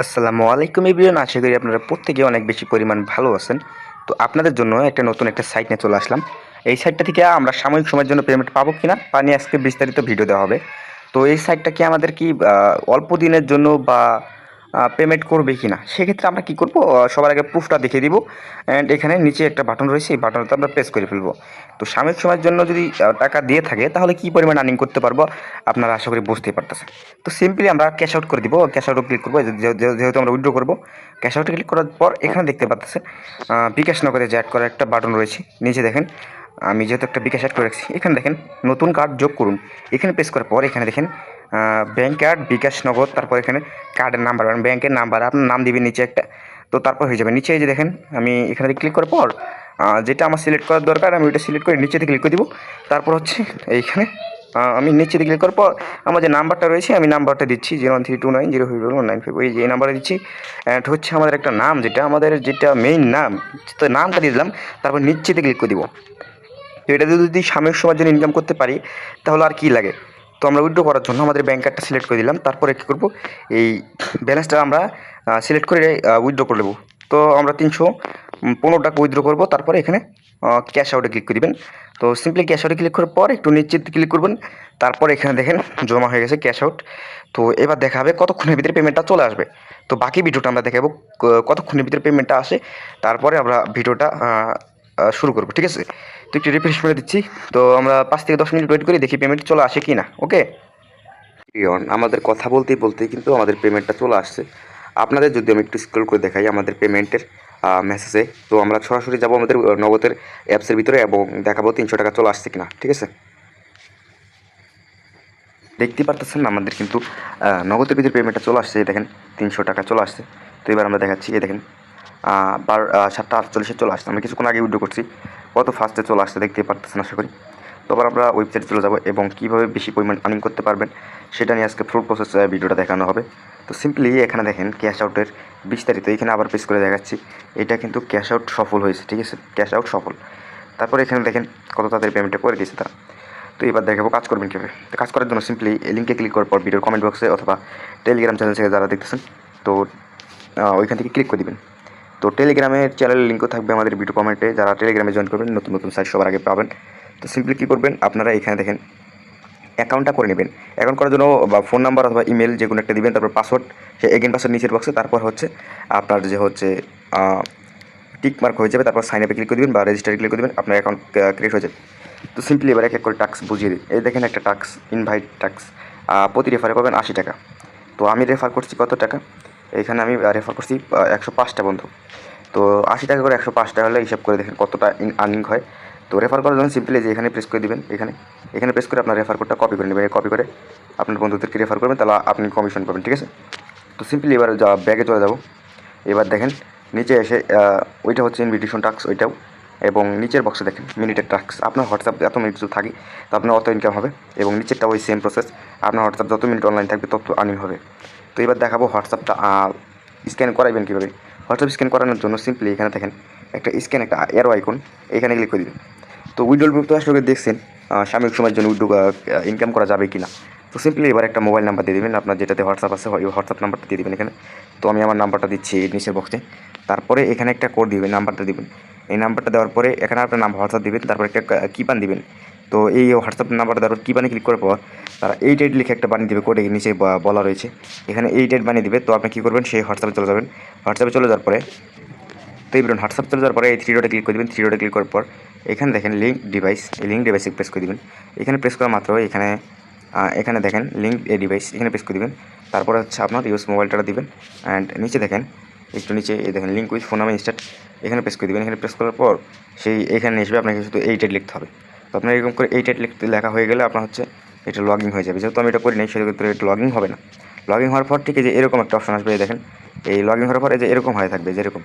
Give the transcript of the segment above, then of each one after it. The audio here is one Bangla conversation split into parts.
আসসালামু আলাইকুম এভরিওয়ান, আশা করি আপনারা প্রত্যেকে অনেক বেশি পরিমাণ ভালো আছেন। তো আপনাদের জন্য নতুন একটা সাইট নিয়ে চলে আসলাম। এই সাইটটা থেকে আমরা সাময়িক সময়ের জন্য পেমেন্ট পাবো কিনা তা নিয়ে আজকে বিস্তারিত ভিডিও দেওয়া হবে। তো এই সাইটটা কি আমাদের কি অল্প দিনের জন্য বা পেমেন্ট করবে কিনা, সেক্ষেত্রে আমরা কি করব, সবার আগে প্রুফটা দেখিয়ে দিব। অ্যান্ড এখানে নিচে একটা বাটন রয়েছে, এই বাটনটা আমরা প্রেস করে ফেলবো। তো সাময়িক সময়ের জন্য যদি টাকা দিয়ে থাকে তাহলে কি পরিমাণ আর্নিং করতে পারবো আপনারা আশা করি বুঝতেই পারতেছেন। তো সিম্পলি আমরা ক্যাশ আউট করে দিব, ক্যাশ আউটে ক্লিক করবো, যেহেতু আমরা উইথড্র করবো। ক্যাশ আউটে ক্লিক করার পর এখানে দেখতে পাচ্ছেন বিকাশ নগদে যে অ্যাড করার একটা বাটন রয়েছে, নিচে দেখেন। আমি যেহেতু একটা বিকাশ অ্যাড করে রাখছি, এখানে দেখেন নতুন কার্ড যোগ করুন। এখানে প্রেস করার পর এখানে দেখেন ব্যাঙ্ক কার্ড, বিকাশ নগদ, তারপর এখানে কার্ডের নাম্বার, মানে ব্যাংকের নাম্বার আপনার নাম দিবেন নিচে একটা। তো তারপর হয়ে যাবে। নিচে এই যে দেখেন, আমি এখানে ক্লিক করার পর যেটা আমার সিলেক্ট করার দরকার আমি ওইটা সিলেক্ট করে নিচেতে ক্লিক করে দিব। তারপর হচ্ছে এইখানে আমি নিচে ক্লিক করার পর আমার যে নাম্বারটা রয়েছে আমি নাম্বারটা দিচ্ছি 0132905 ওই যে এই নাম্বারে দিচ্ছি। অ্যান্ড হচ্ছে আমাদের একটা নাম, যেটা মেইন নাম, তো নামটা দিয়ে দিলাম। তারপর নিচেতে ক্লিক করে দিব। তো এটা যদি সাময়িক সময়ের জন্য ইনকাম করতে পারি তাহলে আর কি লাগে। তো আমরা উইথড্র করার জন্য আমাদের ব্যাঙ্ক কার্ডটা সিলেক্ট করে দিলাম। তারপরে কী করবো, এই ব্যালেন্সটা আমরা সিলেক্ট করে উইথড্র করে দেবো। তো আমরা 315 টাকা উইথড্র করবো। তারপরে এখানে ক্যাশ আউটে ক্লিক করে দেবেন। তো সিম্পলি ক্যাশ আউটে ক্লিক করার পর একটু নিচে ক্লিক করবেন। তারপর এখানে দেখেন জমা হয়ে গেছে ক্যাশ আউট। তো এবার দেখাবে কতক্ষণের ভিতরে পেমেন্টটা চলে আসবে। তো বাকি ভিডিওটা আমরা দেখাবো কতক্ষণের ভিতরে পেমেন্টটা আসে। তারপরে আমরা ভিডিওটা শুরু করবো, ঠিক আছে। তো একটু রিফ্রেশ করে দিচ্ছি। তো আমরা 5 থেকে 10 মিনিট ওয়েট করি, দেখি পেমেন্ট চলে আসে কি না। ওকে, আমাদের কথা বলতেই বলতেই কিন্তু আমাদের পেমেন্টটা চলে আসছে। আপনাদের যদি আমি একটু স্ক্রল করে দেখাই আমাদের পেমেন্টের মেসেজে, তো আমরা সরাসরি যাব আমাদের নগদের অ্যাপসের ভিতরে এবং দেখাবো 300 টাকা চলে আসছে কিনা, ঠিক আছে। দেখতেই পারতেছেন আমাদের কিন্তু নগদের ভিতরে পেমেন্টটা চলে আসছে। দেখেন 300 টাকা চলে আসছে। তো এবার আমরা দেখাচ্ছি, দেখেন 7:48 চলে আসছে। আমরা কিছুক্ষণ আগে উইথড্র করছি, কত ফাস্টে চলে আসছে দেখতেই পারতেছেন আশা করি। তো আবার আমরা ওয়েবসাইটে চলে যাব এবং কীভাবে বেশি পরিমাণ আর্নিং করতে পারবেন সেটা নিয়ে আজকে ফুল প্রসেস ভিডিওটা দেখানো হবে। তো সিম্পলি এখানে দেখেন ক্যাশ আউটের বিস্তারিত, এখানে আবার পেস করে দেখাচ্ছি। এটা কিন্তু ক্যাশ আউট সফল হয়েছে, ঠিক আছে, ক্যাশ আউট সফল। তারপরে এখানে দেখেন কত তাদের পেমেন্টটা করে দিয়েছে তারা। তো এবার দেখাবো কাজ করবেন কীভাবে। তো কাজ করার জন্য সিম্পলি লিঙ্কে ক্লিক করার পর ভিডিওর কমেন্ট বক্সে অথবা টেলিগ্রাম চ্যানেল থেকে যারা দেখতেছেন, তো ওইখান থেকে ক্লিক করে দিবেন। তো টেলিগ্রামের চ্যানেলের লিঙ্কও থাকবে আমাদের ভিডিও কমেন্টে, যারা টেলিগ্রামে জয়েন করবেন নতুন নতুন সাইট সবার আগে পাবেন। তো সিম্পলি কী করবেন, আপনারা এখানে দেখেন অ্যাকাউন্টটা করে নেবেন। অ্যাকাউন্ট করার জন্য বা ফোন নাম্বার অথবা ইমেল যে কোনো একটা দিবেন, তারপর পাসওয়ার্ড, সে এগেন পাসওয়ার্ড নিচের বক্সে। তারপর হচ্ছে আপনার যে হচ্ছে টিক মার্ক হয়ে যাবে, তারপর সাইন আপে ক্লিক করে দেবেন বা রেজিস্টারে ক্লিক করে দেবেন, আপনার অ্যাকাউন্ট ক্রিয়েট হয়ে যাবে। তো সিম্পলি এবার এক এক করে টাস্ক বুঝিয়ে দিই। এই দেখেন একটা টাস্ক, ইনভাইট টাস্ক, প্রতি রেফারে পাবেন 80 টাকা। তো আমি রেফার করছি কত টাকা, এখানে আমি রেফার করছি 105টা বন্ধু। তো 80 টাকা করে 105টা হলে হিসাব করে দেখেন কতটা আর্নিং হয়। তো রেফার করার জন্য সিম্পলি যে এখানে প্রেস করে দেবেন, এখানে প্রেস করে আপনার রেফার কোডটা কপি করে নেবেন। কপি করে আপনার বন্ধুদেরকে রেফার করবেন, তাহলে আপনি কমিশন পাবেন, ঠিক আছে। তো সিম্পলি এবার ব্যাগে চলে যাব। এবার দেখেন নিচে এসে ওইটা হচ্ছে ইনভিটেশন টাস্ক, ওইটাও। এবং নিচের বক্সে দেখেন মিনিটের টাস্ক, আপনার হোয়াটসঅ্যাপ এত মিনিট যদি থাকে তো আপনার অত ইনকাম হবে। এবং নিচেরটা ওই সেম প্রসেস, আপনার হোয়াটসঅ্যাপ যত মিনিট অনলাইন থাকবে তত আর্নিং হবে। তো এবার দেখাবো হোয়াটসঅ্যাপটা স্ক্যান করাইবেন কীভাবে। হোয়াটসঅ্যাপ স্ক্যান করানোর জন্য সিম্পলি এখানে দেখেন একটা স্ক্যান, একটা এরো আইকন, এখানে ক্লিক করে দিবেন। তো উইড্রোল গ্রুপ তো আসলে দেখছেন সাময়িক সময়ের জন্য উইড্রো ইনকাম করা যাবে কি না। তো সিম্পলি এবার একটা মোবাইল নাম্বার দিয়ে দেবেন, আপনার যেটাতে হোয়াটসঅ্যাপ আছে ওই হোয়াটসঅ্যাপ নাম্বারটা দিয়ে দেবেন এখানে। তো আমি আমার নাম্বারটা দিচ্ছি নিচের বক্সে। তারপরে এখানে একটা কোড দিবেন, নাম্বারটা দিবেন। এই নাম্বারটা দেওয়ার পরে এখানে আপনার নাম হোয়াটসঅ্যাপ দিবেন, তারপর একটা কিপান দিবেন। তো এই হোয়াটসঅ্যাপ নাম্বারটা দেওয়ার কিপানে ক্লিক করার পর তারা 88 লিখে একটা বানিয়ে দেবে, কোডে নিচে বলা রয়েছে, এখানে 88 বানিয়ে দেবে। তো আপনি কী করবেন, সেই হোয়াটসঅ্যাপে চলে যাবেন। হোয়াটসঅ্যাপে চলে যাওয়ার পরে তো এই হোয়াটসঅ্যাপ চলে যাওয়ার পরে এই থ্রি ডটে ক্লিক করে দেবেন। থ্রি ডটে ক্লিক করার পর এখানে দেখেন লিঙ্ক ডিভাইস, এই লিঙ্ক ডিভাইসে প্রেস করে দেবেন। এখানে প্রেস করা মাত্র এখানে দেখেন লিঙ্ক এ ডিভাইস, এখানে প্রেস করে দেবেন। তারপরে হচ্ছে আপনার ইউজ মোবাইলটা দিবেন। অ্যান্ড নিচে দেখেন, একটু নিচে এই দেখেন লিঙ্ক উইথ ফোন নামে ইনস্টার্ট, এখানে প্রেস করে দেবেন। এখানে প্রেস করার পর এখানে আসবে, আপনাকে শুধু 88 লিখতে হবে। তো আপনার এরকম করে 88 লেখা হয়ে গেলে আপনার হচ্ছে এটা লগ ইন হয়ে যাবে। যেহেতু আমি এটা করি নাই সেক্ষেত্রে এটা লগ ইন হবে না। লগ ইন হওয়ার পর ঠিক যে এরকম একটা অপশন আসবে, এই দেখেন এই লগ ইন হওয়ার পর এই যে এরকম হয়ে থাকবে যেরকম,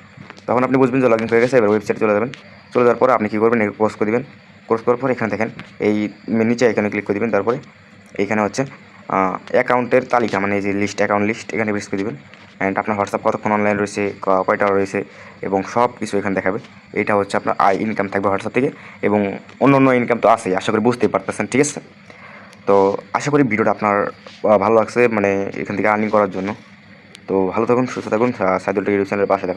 তখন আপনি বুঝবেন যে লগ ইন হয়ে গেছে। এবার ওয়েবসাইটে চলে যাবেন। চলে যাওয়ার পর আপনি কী করবেন, ক্লোজ করে দেবেন। ক্লোজ করার পর এখানে দেখেন এই নিচে এখানে ক্লিক করে দেবেন। তারপরে এইখানে হচ্ছে অ্যাকাউন্টের তালিকা, মানে এই যে লিস্ট, অ্যাকাউন্ট লিস্ট, এখানে প্রেস করে দেবেন। অ্যান্ড আপনার হোয়াটসঅ্যাপ কতক্ষণ অনলাইন রয়েছে, কয়টা রয়েছে এবং সব কিছু এখানে দেখাবে। এটা হচ্ছে আপনার ইনকাম থাকবে হোয়াটসঅ্যাপ থেকে। এবং অন্য অন্য ইনকাম তো আছেই, আশা করি বুঝতেই পারতেছেন, ঠিক আছে। তো আশা করি ভিডিওটা আপনার ভালো লাগছে, মানে এখান থেকে আর্নিং করার জন্য। তো ভালো থাকুন, সুস্থ থাকুন, সাইদুল টেক ইউটিউব চ্যানেলের পাশে থাকুন।